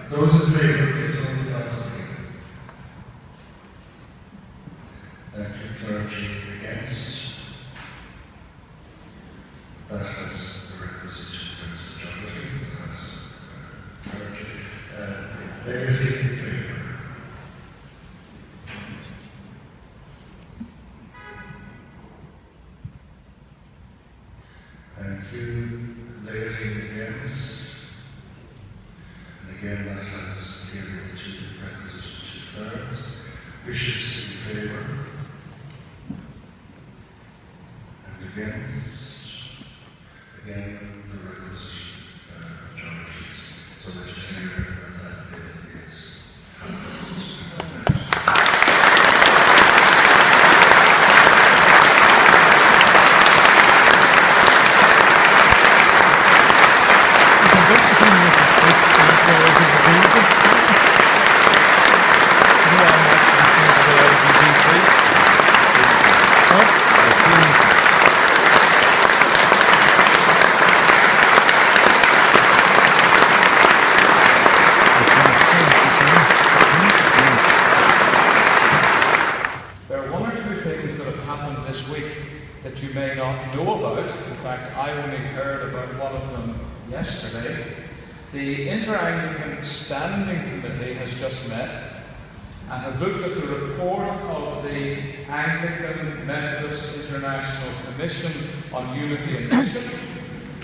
Those in favour, please hold the lights again. Thank you. Clergy against. That has the requisite majority. That's clergy. Laity in favour. Thank you. Laity against. And again, that has here the requisite 2/3. Bishops in favour. And against. Again, the requisite majorities. So that you hear that bill is passed. That you may not know about. In fact, I only heard about one of them yesterday. The Inter-Anglican Standing Committee has just met and have looked at the report of the Anglican Methodist International Commission on Unity and Mission.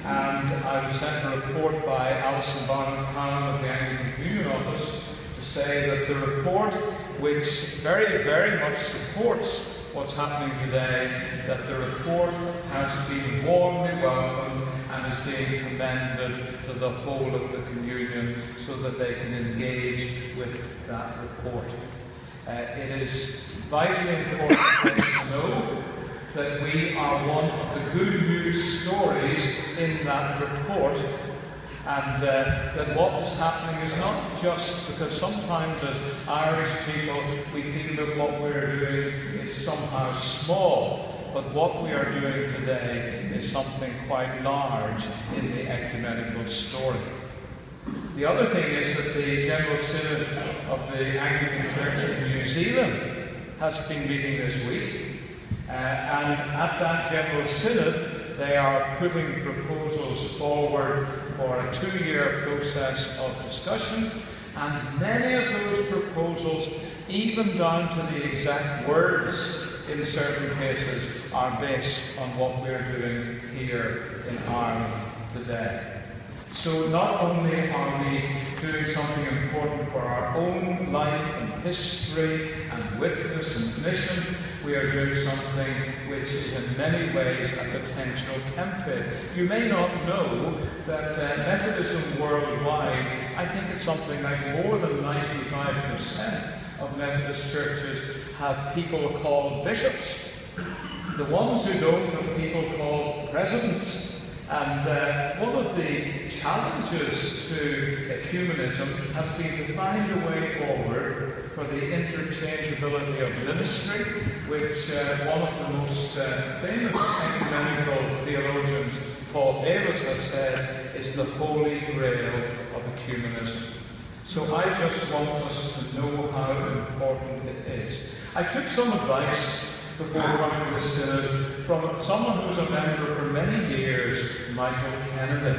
And I was sent a report by Alison Barnett-Cowan of the Anglican Communion Office to say that the report, which very, very much supports what's happening today, that the report has been warmly welcomed and is being commended to the whole of the communion so that they can engage with that report. It is vitally important for us to know that we are one of the good news stories in that report, and that what is happening is not just because sometimes as Irish people we feel that what we're doing is somehow small, but what we are doing today is something quite large in the ecumenical story. The other thing is that the General Synod of the Anglican Church of New Zealand has been meeting this week, and at that General Synod they are putting proposals forward for a 2-year process of discussion, and many of those proposals, even down to the exact words in certain cases, are based on what we're doing here in Ireland today. So not only are we doing something important for our own life and history and witness and mission, we are doing something which is in many ways a potential template. You may not know that Methodism worldwide, I think it's something like more than 95% of Methodist churches have people called bishops. The ones who don't have people called presidents. And one of the challenges to ecumenism has been to find a way forward for the interchangeability of ministry, which one of the most famous ecumenical theologians, Paul Davis, has said is the holy grail of ecumenism. So I just want us to know how important it is. I took some advice before coming to the Synod from someone who was a member for many years, Michael Kennedy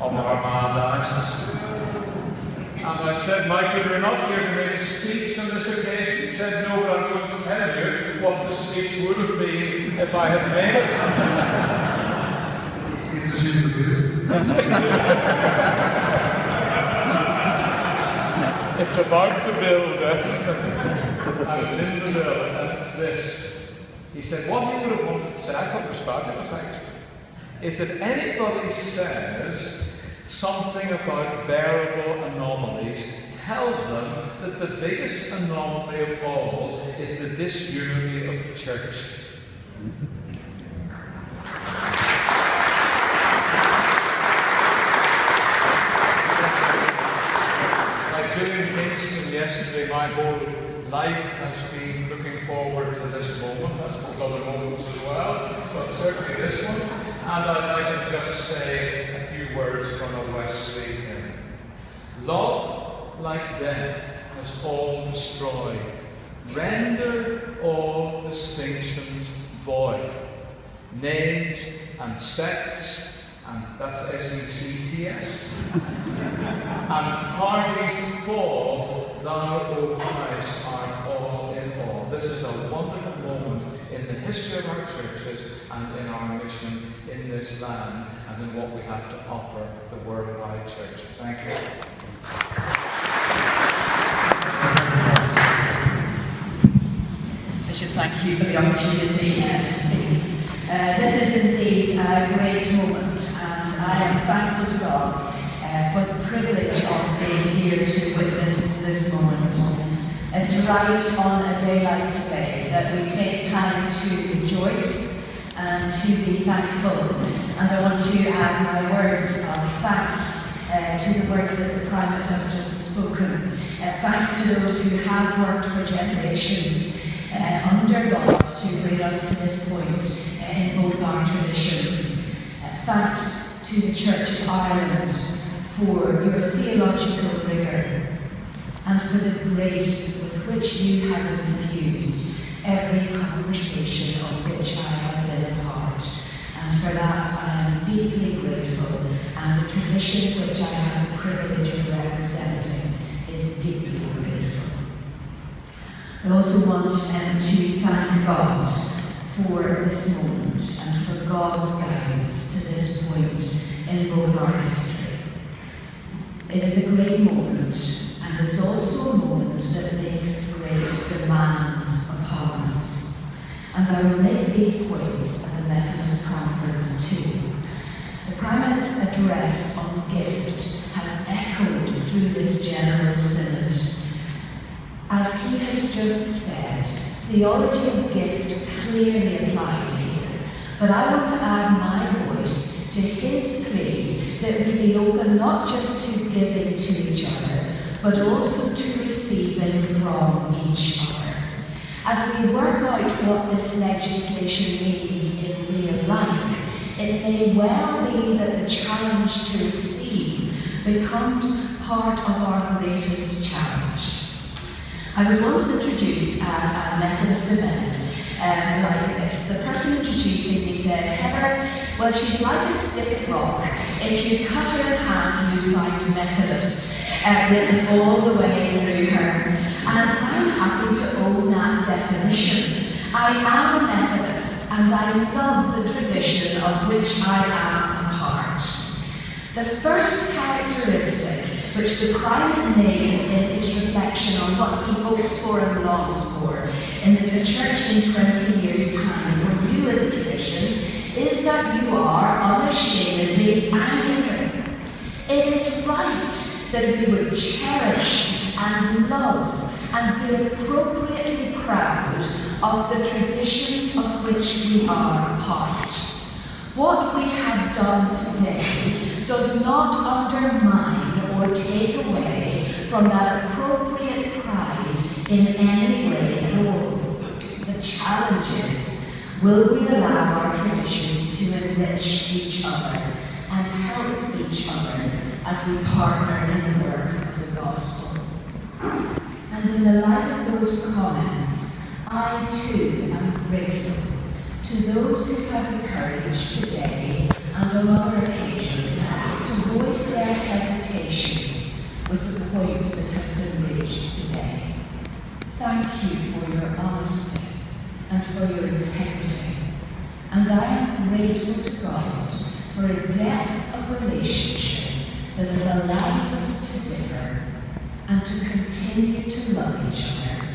of Armagh Diocese. And I said, Michael, you're not here to make a speech on this occasion. He said, no, but I'm going to tell you what the speech would have been if I had made it. Is it in the bill? It's about the bill, definitely. And it's in the bill, and it's this. He said, what he would have wanted to say, I thought it was fabulous actually, is that anybody says something about bearable anomalies, tell them that the biggest anomaly of all is the disunity of the church. Like Gillian Kingston yesterday, my whole life has been looking forward to this moment. I suppose other moments as well, but certainly this one. And I'd like to just say a few words from a Wesley hymn. Love like death, has all destroyed. Render all distinctions void. Names and sects, and that's S-E-C-T-S, and parties fall, thou, O Christ, art all in all. This is a wonderful moment in the history of our churches and in our mission in this land and in what we have to offer the worldwide church. Thank you. Bishop, thank you for the opportunity to speak. This is indeed a great moment, and I am thankful to God for the privilege of being here to witness this moment. It's right on a day like today that we take time to rejoice and to be thankful. And I want to add my words of thanks to the words that the Primate has just spoken. Thanks to those who have worked for generations under God to bring us to this point in both our traditions. Thanks to the Church of Ireland for your theological rigour and for the grace with which you have infused every conversation of which I have been a part. And for that I am deeply grateful, and the tradition which I have the privilege of representing is deeply grateful. I also want to thank God for this moment and for God's guidance to this point in both our history. It is a great moment, and it's also a moment that makes great demands upon us. And I will make these points at the Methodist Conference too. The Primate's address on gift has echoed through this General Synod. As he has just said, theology of gift clearly applies here, but I want to add my voice to his plea that we be open not just to giving to each other, but also to receiving from each other. As we work out what this legislation means in real life, it may well be that the challenge to receive becomes part of our greatest challenge. I was once introduced at a Methodist event like this. The person introducing me said, Heather, well, she's like a stick rock. If you cut her in half, you'd find Methodist written all the way through her. And I'm happy to own that definition. I am a Methodist, and I love the tradition of which I am a part. The first characteristic which the Primate named in his reflection on what he hopes for and longs for in the Church in 20 years' time for you as a tradition is that you are unashamedly Anglican. It is right that we would cherish and love and be appropriately proud of the traditions of which we are a part. What we have done today does not undermine or take away from that appropriate pride in any way at all. The challenge is, will we allow our traditions to enrich each other and help each other as we partner in the work of the gospel? And in the light of those comments, I too am grateful to those who have the courage today and on other occasions to voice their hesitations with the point that has been reached today. Thank you for your honesty and for your integrity. And I am grateful to God for a depth of relationship that has allowed us to differ and to continue to love each other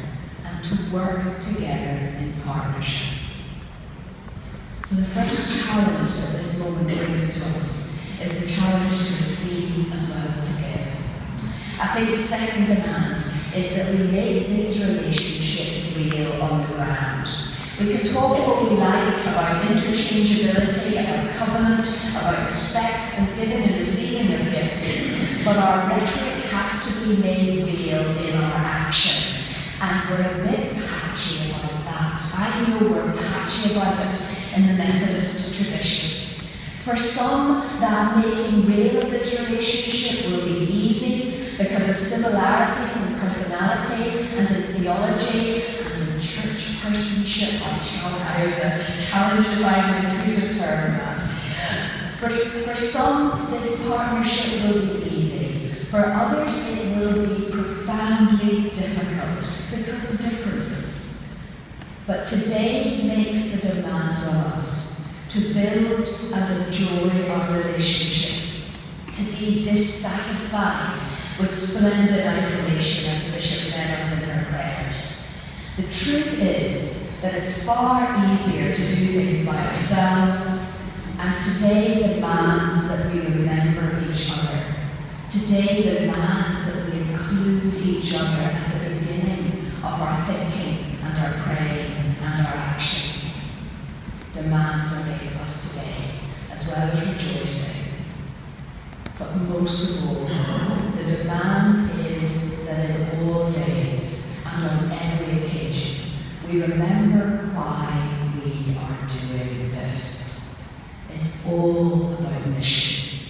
and to work together in partnership. So the first challenge that this moment brings to us is the challenge to receive as well as to give. I think the second demand is that we make these relationships real on the ground. We can talk what we like about interchangeability, about covenant, about respect and giving and receiving of gifts, but our rhetoric has to be made real in our action. And we're a bit patchy about that. I know we're patchy about it in the Methodist tradition. For some, that making real of this relationship will be easy. because of similarities in personality and in theology and in church personship. I was challenged to find an inclusive term in that. For some, this partnership will be easy. For others, it will be profoundly difficult because of differences. But today makes the demand on us to build and enjoy our relationships, to be dissatisfied with splendid isolation, as the Bishop led us in her prayers. The truth is that it's far easier to do things by ourselves, and today demands that we remember each other. Today demands that we include each other at the beginning of our thinking and our praying and our action. Demands are made of us today, as well as rejoicing. But most of all, the demand is that in all days and on every occasion, we remember why we are doing this. It's all about mission.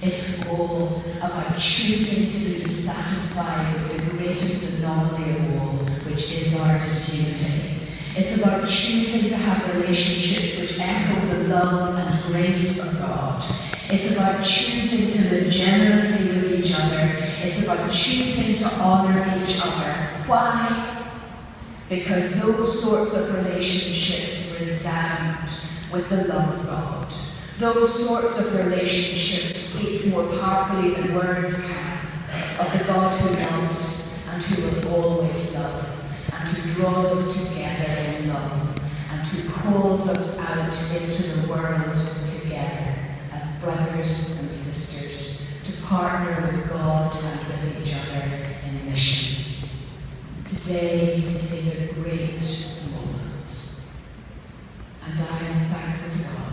It's all about choosing to be dissatisfied with the greatest anomaly of all, which is our disunity. It's about choosing to have relationships which echo the love and grace of God. It's about choosing to live generously with each other. It's about choosing to honour each other. Why? Because those sorts of relationships resound with the love of God. Those sorts of relationships speak more powerfully than words can of the God who loves and who will always love, and who draws us together in love, and who calls us out into the world together as brothers and sisters to partner with God and with each other in mission. Today is a great moment, and I am thankful to God